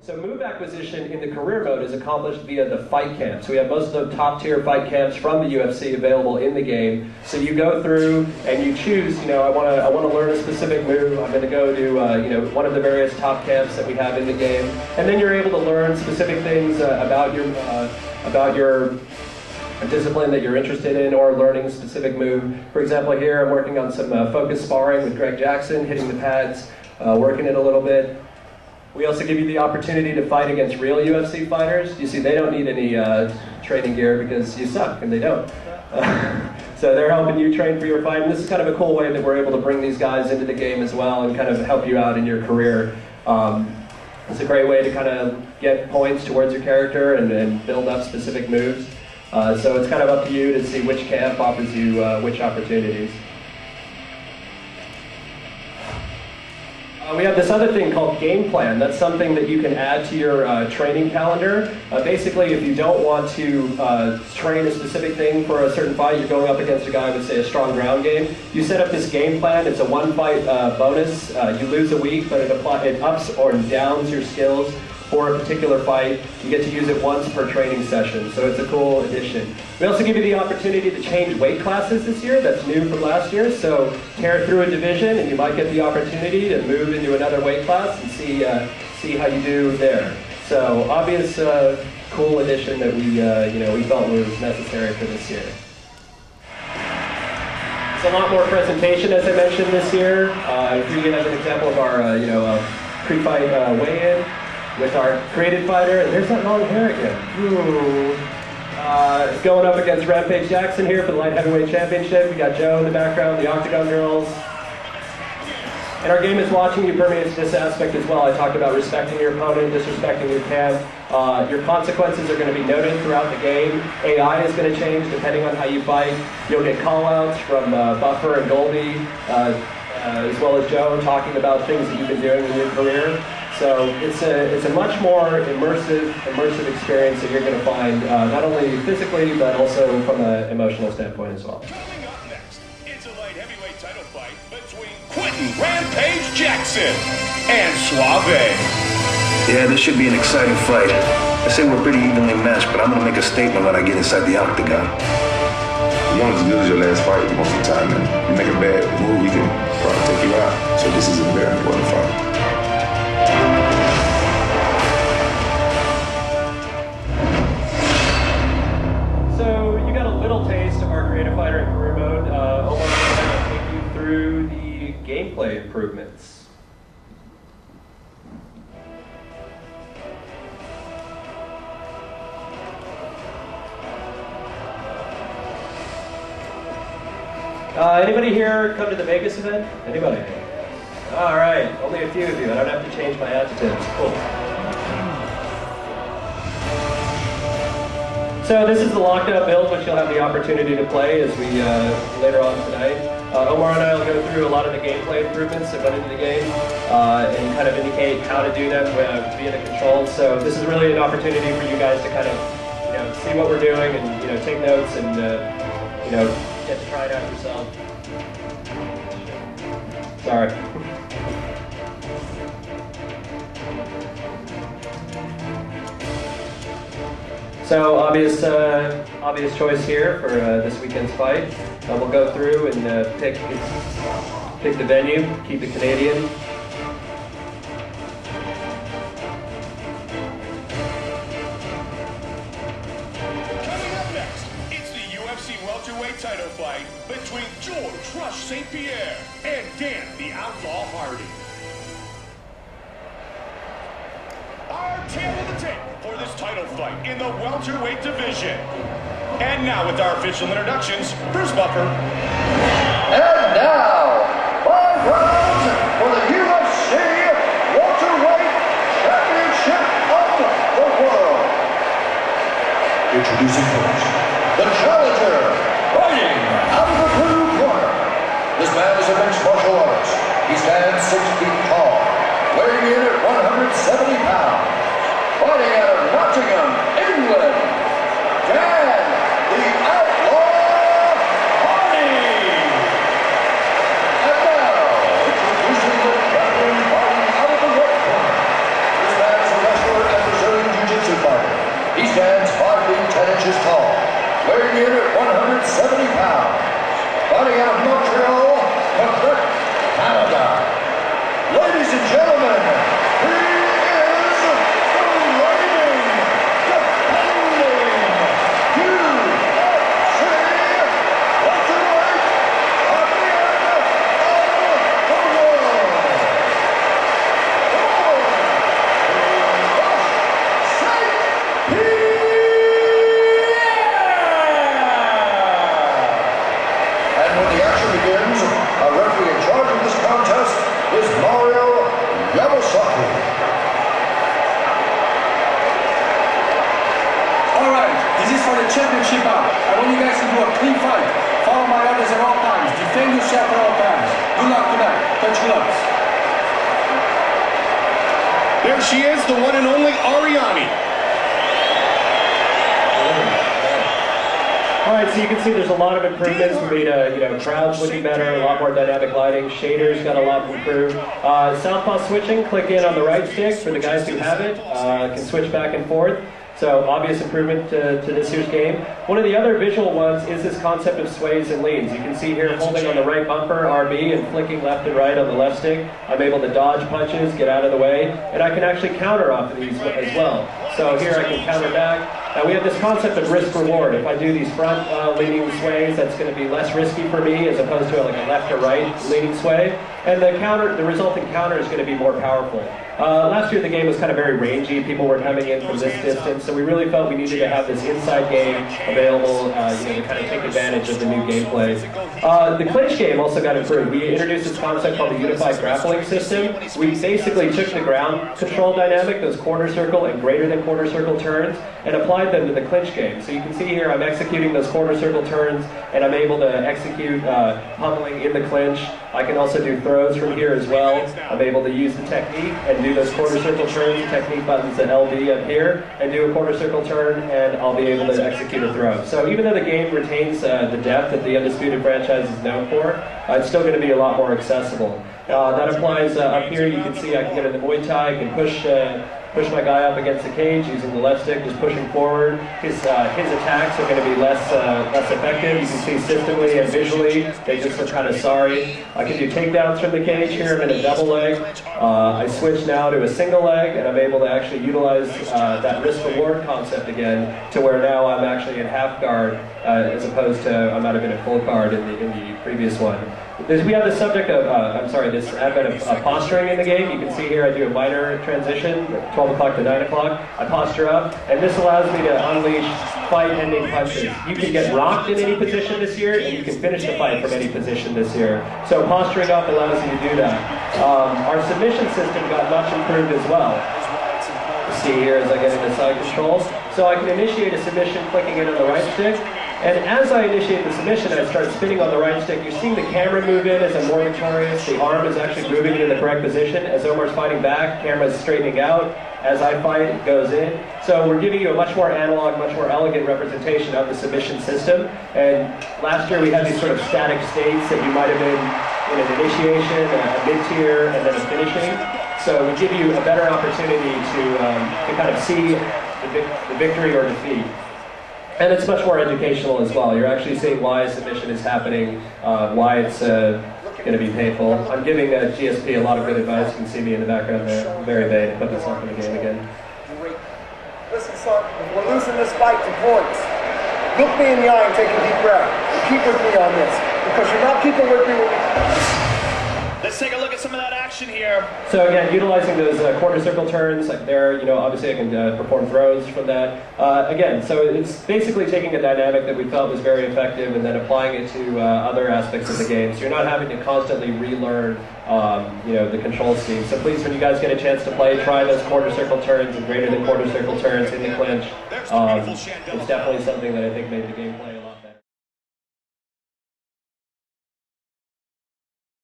So move acquisition in the career mode is accomplished via the fight camps. We have most of the top tier fight camps from the UFC available in the game. So you go through and you choose, I want to learn a specific move. I'm going to go to one of the various top camps that we have in the game, and then you're able to learn specific things about your discipline that you're interested in, or learning a specific move. For example, here I'm working on some focus sparring with Greg Jackson, hitting the pads, working it a little bit. We also give you the opportunity to fight against real UFC fighters. You see, they don't need any training gear because you suck, and they don't. So they're helping you train for your fight, and this is kind of a cool way that we're able to bring these guys into the game as well and kind of help you out in your career. It's a great way to kind of get points towards your character and build up specific moves. So it's kind of up to you to see which camp offers you which opportunities. We have this other thing called game plan. That's something that you can add to your training calendar. Basically, if you don't want to train a specific thing for a certain fight, you're going up against a guy with, say, a strong ground game, you set up this game plan. It's a one-fight bonus. You lose a week, but it ups or downs your skills for a particular fight. You get to use it once per training session, so it's a cool addition. We also give you the opportunity to change weight classes this year. That's new from last year, so tear through a division and you might get the opportunity to move into another weight class and see how you do there. So obvious cool addition that we felt was necessary for this year. It's a lot more presentation, as I mentioned, this year. Here as an example of our pre-fight weigh-in with our created fighter. And there's that long hair again. Ooh. Going up against Rampage Jackson here for the light heavyweight championship. We got Joe in the background, the Octagon Girls. And our game is watching you permeates this aspect as well. I talked about respecting your opponent, disrespecting your camp. Your consequences are going to be noted throughout the game. AI is going to change depending on how you fight. You'll get call-outs from Buffer and Goldie, as well as Joe, talking about things that you've been doing in your career. So it's a much more immersive experience that you're going to find, not only physically, but also from an emotional standpoint as well. Coming up next, it's a light heavyweight title fight between Quentin Rampage Jackson and Suave. Yeah, this should be an exciting fight. I say we're pretty evenly matched, but I'm going to make a statement when I get inside the octagon. You aren't as good as your last fight most of the time, and you make a bad move, we can probably take you out. So this is a very important fight. So you got a little taste of our creative fighter and career mode. Omar's going to take you through the gameplay improvements. Anybody here come to the Vegas event? Anybody? All right, only a few of you. I don't have to change my adjectives. Cool. So this is the locked out build, which you'll have the opportunity to play as we later on tonight. Omar and I will go through a lot of the gameplay improvements that went into the game and kind of indicate how to do them via the controls. So this is really an opportunity for you guys to kind of see what we're doing and take notes and get to try it out yourself. Sorry. So obvious choice here for this weekend's fight. We'll go through and pick the venue, keep it Canadian. Coming up next, it's the UFC welterweight title fight between George Rush St. Pierre and Dan the Outlaw Hardy. Our tale of the tape for this title fight in the welterweight division. And now with our official introductions, Bruce Buffer. And now, 5 rounds for the UFC welterweight championship of the world. Introducing first, the challenger, fighting out of the blue corner. This man is a mixed martial artist. He stands 6 feet tall, weighing in at 170 pounds. Fighting out of Nottingham, England, Dan the Outlaw Hardy. Yamasaki. All right, this is for the championship bout. I want you guys to do a clean fight. Follow my orders at all times. Defend yourself at all times. Good luck tonight. Touch gloves. There she is, the one and only Ariani. All right, so you can see there's a lot of improvements. We made, crowds looking better, a lot more dynamic lighting. Shaders got a lot improved. Southpaw switching, click in on the right stick for the guys who have it. Can switch back and forth. So obvious improvement to this year's game. One of the other visual ones is this concept of sways and leans. You can see here holding on the right bumper, RB, and flicking left and right on the left stick. I'm able to dodge punches, get out of the way, and I can actually counter off of these as well. So here I can counter back. Now we have this concept of risk reward. If I do these front leaning sways, that's going to be less risky for me as opposed to like a left or right leaning sway. And the resulting counter is going to be more powerful. Last year the game was kind of very rangy. People were coming in from this distance, so we really felt we needed to have this inside game available, to kind of take advantage of the new gameplay. The clinch game also got improved. We introduced this concept called the unified grappling system. We basically took the ground control dynamic, those quarter circle and greater than quarter circle turns, and applied them to the clinch game. So you can see here I'm executing those quarter circle turns, and I'm able to execute pummeling in the clinch. I can also do throws from here as well. I'm able to use the technique and do those quarter circle turns, technique buttons at LB up here, and do a quarter circle turn, and I'll be able to execute a throw. So even though the game retains the depth that the Undisputed franchise is known for, it's still going to be a lot more accessible. That applies up here. You can see I can get in the Muay Thai, I can push my guy up against the cage using the left stick, just pushing forward. His attacks are going to be less effective. You can see systemically and visually, they just look kind of sorry. I can do takedowns from the cage here. I'm in a double leg. I switch now to a single leg, and I'm able to actually utilize that risk-reward concept again to where now I'm actually in half guard as opposed to I might have been in full guard in the previous one. We have the subject of, this advent of posturing in the game. You can see here I do a minor transition, 12 o'clock to 9 o'clock. I posture up, and this allows me to unleash fight-ending punches. You can get rocked in any position this year, and you can finish the fight from any position this year. So posturing up allows you to do that. Our submission system got much improved as well. You see here as I get into side controls. So I can initiate a submission clicking in on the right stick. And as I initiate the submission, I start spinning on the right stick. You're seeing the camera move in as I'm more victorious. The arm is actually moving in the correct position. As Omar's fighting back, camera's straightening out. As I fight, it goes in. So we're giving you a much more analog, much more elegant representation of the submission system. And last year we had these sort of static states that you might have been in an initiation, a mid-tier, and then a finishing. So we give you a better opportunity to kind of see the victory or defeat. And it's much more educational as well. You're actually seeing why a submission is happening, why it's going to be painful. I'm giving GSP a lot of good advice. You can see me in the background there. I'm very vague. Put myself in the game again. Listen, son, we're losing this fight to points. Look me in the eye and take a deep breath. Keep with me on this, because you're not keeping with me. Let's take a look at some of that action here. So again, utilizing those quarter circle turns, like there, obviously I can perform throws from that. Again, so it's basically taking a dynamic that we felt was very effective and then applying it to other aspects of the game. So you're not having to constantly relearn, the control scheme. So please, when you guys get a chance to play, try those quarter circle turns and greater than quarter circle turns in the clinch. It's definitely something that I think made the gameplay a lot.